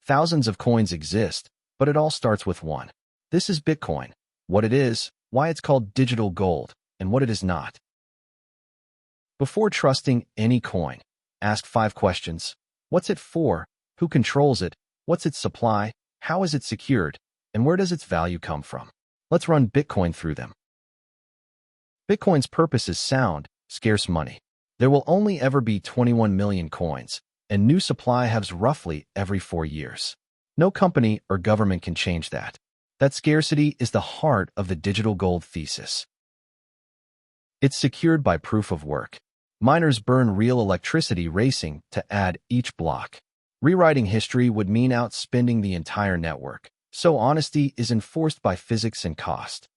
Thousands of coins exist, but it all starts with one. This is Bitcoin. What it is, why it's called digital gold, and what it is not. Before trusting any coin, ask 5 questions. What's it for? Who controls it? What's its supply? How is it secured? And where does its value come from? Let's run Bitcoin through them. Bitcoin's purpose is sound, scarce money. There will only ever be 21 million coins, and new supply halves roughly every 4 years. No company or government can change that. That scarcity is the heart of the digital gold thesis. It's secured by proof of work. Miners burn real electricity racing to add each block. Rewriting history would mean outspending the entire network, so honesty is enforced by physics and cost.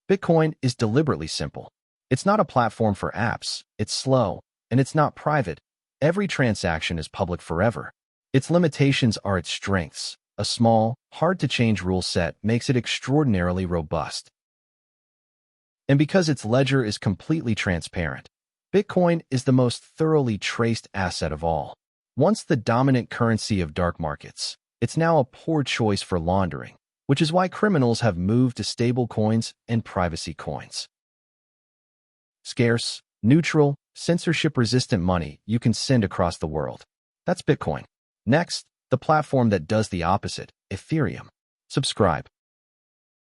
Bitcoin is deliberately simple. It's not a platform for apps, it's slow, and it's not private. Every transaction is public forever. Its limitations are its strengths. A small, hard-to-change rule set makes it extraordinarily robust. And because its ledger is completely transparent, Bitcoin is the most thoroughly traced asset of all. Once the dominant currency of dark markets, it's now a poor choice for laundering, which is why criminals have moved to stable coins and privacy coins. Scarce, neutral, censorship-resistant money you can send across the world. That's Bitcoin. Next, the platform that does the opposite, Ethereum. Subscribe.